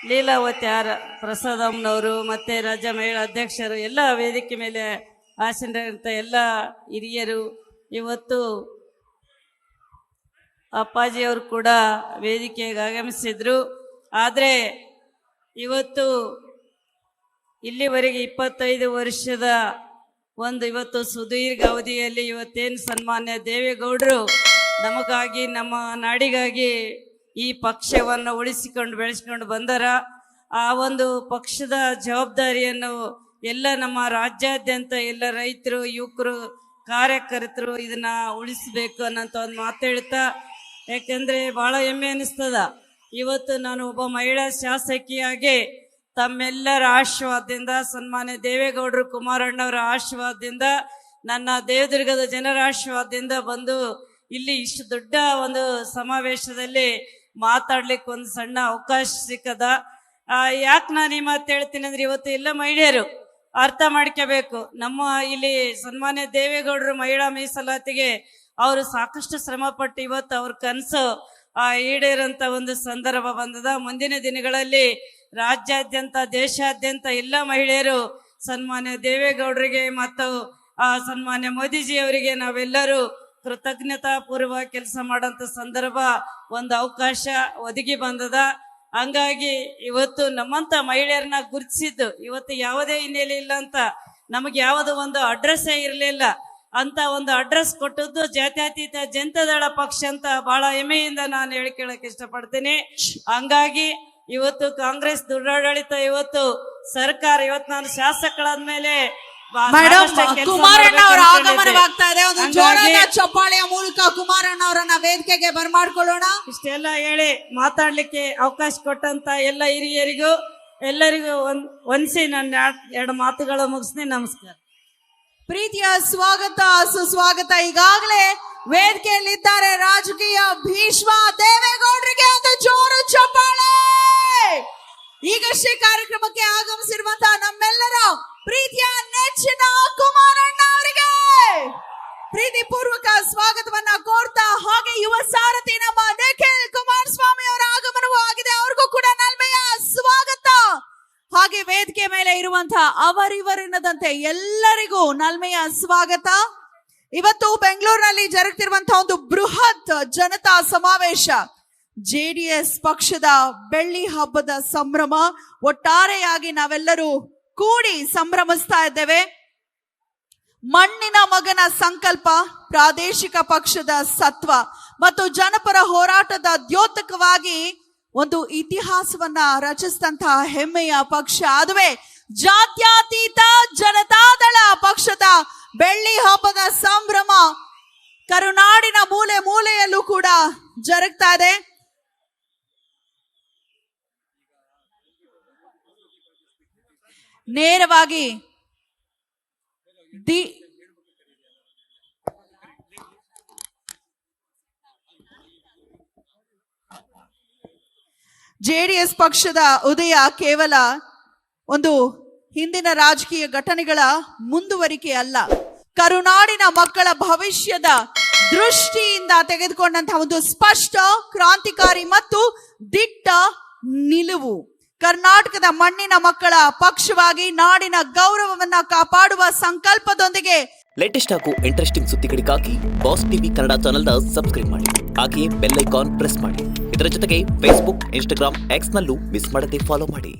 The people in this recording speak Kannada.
ಲೀಲಾವತಿ ಆರ್ ಪ್ರಸಾದಮ್ಮನವರು ಮತ್ತು ರಾಜ್ಯ ಮಹಿಳಾ ಅಧ್ಯಕ್ಷರು ಎಲ್ಲ ವೇದಿಕೆ ಮೇಲೆ ಆಸೀನರಂಥ ಎಲ್ಲ ಹಿರಿಯರು, ಇವತ್ತು ಅಪ್ಪಾಜಿಯವರು ಕೂಡ ವೇದಿಕೆಗೆ ಆಗಮಿಸಿದ್ರು. ಆದರೆ ಇವತ್ತು ಇಲ್ಲಿವರೆಗೆ 25 ವರ್ಷದ ಇವತ್ತು ಸುದೀರ್ಘ ಅವಧಿಯಲ್ಲಿ ಇವತ್ತೇನು ಸನ್ಮಾನ್ಯ ದೇವೇಗೌಡರು ನಮಗಾಗಿ, ನಮ್ಮ ನಾಡಿಗಾಗಿ ಈ ಪಕ್ಷವನ್ನು ಉಳಿಸಿಕೊಂಡು ಬೆಳೆಸ್ಕೊಂಡು ಬಂದರ, ಆ ಒಂದು ಪಕ್ಷದ ಜವಾಬ್ದಾರಿಯನ್ನು ಎಲ್ಲ ನಮ್ಮ ರಾಜ್ಯಾದ್ಯಂತ ಎಲ್ಲ ರೈತರು, ಯುವಕರು, ಕಾರ್ಯಕರ್ತರು ಇದನ್ನ ಉಳಿಸಬೇಕು ಅನ್ನೋಂಥ ಒಂದು ಮಾತು ಹೇಳ್ತಾ, ಯಾಕೆಂದರೆ ಭಾಳ ಹೆಮ್ಮೆ ಅನ್ನಿಸ್ತದ. ಇವತ್ತು ನಾನು ಒಬ್ಬ ಮಹಿಳಾ ಶಾಸಕಿಯಾಗಿ ತಮ್ಮೆಲ್ಲರ ಆಶೀರ್ವಾದದಿಂದ, ಸನ್ಮಾನ್ಯ ದೇವೇಗೌಡರು ಕುಮಾರಣ್ಣವರ ಆಶೀರ್ವಾದದಿಂದ, ನನ್ನ ದೇವದುರ್ಗದ ಜನರ ಆಶೀರ್ವಾದದಿಂದ ಬಂದು ಇಲ್ಲಿ ಇಷ್ಟು ದೊಡ್ಡ ಒಂದು ಸಮಾವೇಶದಲ್ಲಿ ಮಾತಾಡ್ಲಿಕ್ಕೆ ಒಂದು ಸಣ್ಣ ಅವಕಾಶ ಸಿಕ್ಕದ. ಯಾಕೆ ನಾನು ಈ ಮಾತು ಹೇಳ್ತೀನಿ ಅಂದ್ರೆ, ಇವತ್ತು ಎಲ್ಲ ಮಹಿಳೆಯರು ಅರ್ಥ ಮಾಡ್ಕೋಬೇಕು. ನಮ್ಮ ಇಲ್ಲಿ ಸನ್ಮಾನ್ಯ ದೇವೇಗೌಡರು ಮಹಿಳಾ ಮೀಸಲಾತಿಗೆ ಅವರು ಸಾಕಷ್ಟು ಶ್ರಮಪಟ್ಟು ಇವತ್ತು ಅವ್ರ ಕನಸು ಈಡೇರಂತ ಒಂದು ಸಂದರ್ಭ ಬಂದದ. ಮುಂದಿನ ದಿನಗಳಲ್ಲಿ ರಾಜ್ಯಾದ್ಯಂತ, ದೇಶಾದ್ಯಂತ ಎಲ್ಲ ಮಹಿಳೆಯರು ಸನ್ಮಾನ್ಯ ದೇವೇಗೌಡರಿಗೆ ಮತ್ತು ಸನ್ಮಾನ್ಯ ಮೋದಿಜಿ ಅವರಿಗೆ ನಾವೆಲ್ಲರೂ ಕೃತಜ್ಞತಾ ಪೂರ್ವ ಕೆಲಸ ಮಾಡೋಂಥ ಸಂದರ್ಭ, ಒಂದು ಅವಕಾಶ ಒದಗಿ ಬಂದದ. ಹಂಗಾಗಿ ಇವತ್ತು ನಮ್ಮಂತ ಮಹಿಳೆಯರನ್ನ ಗುರುತಿಸಿದ್ದು, ಇವತ್ತು ಯಾವುದೇ ಹಿನ್ನೆಲೆ ಇಲ್ಲ ಅಂತ, ನಮಗೆ ಯಾವುದೋ ಒಂದು ಅಡ್ರೆಸ್ಸೇ ಇರಲಿಲ್ಲ ಅಂತ ಒಂದು ಅಡ್ರೆಸ್ ಕೊಟ್ಟದ್ದು ಜಾತ್ಯತೀತ ಜನತಾದಳ ಪಕ್ಷ ಅಂತ ಬಹಳ ಹೆಮ್ಮೆಯಿಂದ ನಾನು ಹೇಳಿಕೊಳ್ಳಕ್ಕೆ ಇಷ್ಟಪಡ್ತೀನಿ. ಹಂಗಾಗಿ ಇವತ್ತು ಕಾಂಗ್ರೆಸ್ ದುರಾಡಳಿತ, ಇವತ್ತು ಸರ್ಕಾರ, ಇವತ್ತು ನಾನು ಶಾಸಕಳಾದ್ಮೇಲೆ ಕುಮಾರಣ್ಣ ಅವರ ಆಗಮನವಾಗ್ತಾ ಇದೆ. ಒಂದು ಜೋರಾದ ಚಪ್ಪಾಳೆಯ ಮೂಲಕ ಕುಮಾರಣ್ಣ ಅವರನ್ನ ವೇದಿಕೆಗೆ ಬರಮಾಡ್ಕೊಳ್ಳೋಣ. ಇಷ್ಟೆಲ್ಲ ಹೇಳಿ ಮಾತಾಡ್ಲಿಕ್ಕೆ ಅವಕಾಶ ಕೊಟ್ಟಂತ ಎಲ್ಲ ಹಿರಿಯರಿಗೂ ಎಲ್ಲರಿಗೂ ಒಂದ್ಸಿ ನನ್ನ 2 ಮಾತುಗಳು ಮುಗಿಸ್ತೀನಿ. ನಮಸ್ಕಾರ. ಪ್ರೀತಿಯ ಸ್ವಾಗತ, ಸುಸ್ವಾಗತ. ಈಗಾಗಲೇ ವೇದಿಕೆಯಲ್ಲಿದ್ದಾರೆ ರಾಜಕೀಯ ಭೀಷ್ಮ ದೇವೇಗೌಡರಿಗೆ ಒಂದು ಜೋರು ಚಪ್ಪಾಳೆ. ಈಗಷ್ಟೇ ಕಾರ್ಯಕ್ರಮಕ್ಕೆ ಆಗಮಿಸಿರುವಂತಹ ನಮ್ಮೆಲ್ಲರ ಪ್ರೀತಿಯ ನೆಚ್ಚಿನ ಕುಮಾರಣ್ಣ ಅವರಿಗೆ ಪ್ರೀತಿ ಪೂರ್ವಕ ಸ್ವಾಗತವನ್ನ ಕೋರ್ತಾ, ಹಾಗೆ ಯುವ ಸಾರಥಿ ನಮ್ಮ ನಿಖಿಲ್ ಕುಮಾರಸ್ವಾಮಿ ಅವರ ಆಗಮನವೂ ಆಗಿದೆ. ಅವ್ರಿಗೂ ಕೂಡ ನಲ್ಮೆಯ ಸ್ವಾಗತ. ಹಾಗೆ ವೇದಿಕೆ ಮೇಲೆ ಇರುವಂತಹ ಅವರಿವರೆನ್ನದಂತೆ ಎಲ್ಲರಿಗೂ ನಲ್ಮೆಯ ಸ್ವಾಗತ. ಇವತ್ತು ಬೆಂಗಳೂರಿನಲ್ಲಿ ಜರುಗುತ್ತಿರುವಂತಹ ಒಂದು ಬೃಹತ್ ಜನತಾ ಸಮಾವೇಶ, JDS ಪಕ್ಷದ ಬೆಳ್ಳಿ ಹಬ್ಬದ ಸಂಭ್ರಮ. ಒಟ್ಟಾರೆಯಾಗಿ ನಾವೆಲ್ಲರೂ ಕೂಡಿ ಸಂಭ್ರಮಿಸ್ತಾ ಇದ್ದೇವೆ. ಮಣ್ಣಿನ ಮಗನ ಸಂಕಲ್ಪ, ಪ್ರಾದೇಶಿಕ ಪಕ್ಷದ ಸತ್ವ ಮತ್ತು ಜನಪರ ಹೋರಾಟದ ದ್ಯೋತಕವಾಗಿ ಒಂದು ಇತಿಹಾಸವನ್ನ ರಚಿಸಿದಂತಹ ಹೆಮ್ಮೆಯ ಪಕ್ಷ, ಅದುವೇ ಜಾತ್ಯತೀತ ಜನತಾದಳ ಪಕ್ಷದ ಬೆಳ್ಳಿ ಹಬ್ಬದ ಸಂಭ್ರಮ ಕರುನಾಡಿನ ಮೂಲೆ ಮೂಲೆಯಲ್ಲೂ ಕೂಡ ಜರುಗ್ತಾ ಇದೆ. ನೇರವಾಗಿ JDS ಪಕ್ಷದ ಉದಯ ಕೇವಲ ಒಂದು ಹಿಂದಿನ ರಾಜಕೀಯ ಘಟನೆಗಳ ಮುಂದುವರಿಕೆ ಅಲ್ಲ, ಕರುನಾಡಿನ ಮಕ್ಕಳ ಭವಿಷ್ಯದ ದೃಷ್ಟಿಯಿಂದ ತೆಗೆದುಕೊಂಡಂತಹ ಒಂದು ಸ್ಪಷ್ಟ, ಕ್ರಾಂತಿಕಾರಿ ಮತ್ತು ದಿಟ್ಟ ನಿಲುವು. ಕರ್ನಾಟಕದ ಮಣ್ಣಿನ ಮಕ್ಕಳ ಪಕ್ಷವಾಗಿ ನಾಡಿನ ಗೌರವವನ್ನ ಕಾಪಾಡುವ ಸಂಕಲ್ಪದೊಂದಿಗೆ ಲೇಟೆಸ್ಟ್ ಹಾಗೂ ಇಂಟ್ರೆಸ್ಟಿಂಗ್ ಸುದ್ದಿಗಳಿಗಾಗಿ ಬಾಸ್ ಟಿವಿ ಕನ್ನಡ ಚಾನೆಲ್ನ ಸಬ್ಸ್ಕ್ರೈಬ್ ಮಾಡಿ, ಹಾಗೆಯೇ ಬೆಲ್ ಐಕಾನ್ ಪ್ರೆಸ್ ಮಾಡಿ. ಇದರ ಜೊತೆಗೆ ಫೇಸ್ಬುಕ್, ಇನ್ಸ್ಟಾಗ್ರಾಮ್, ಎಕ್ಸ್ ನಲ್ಲೂ ಮಿಸ್ ಮಾಡದೆ ಫಾಲೋ ಮಾಡಿ.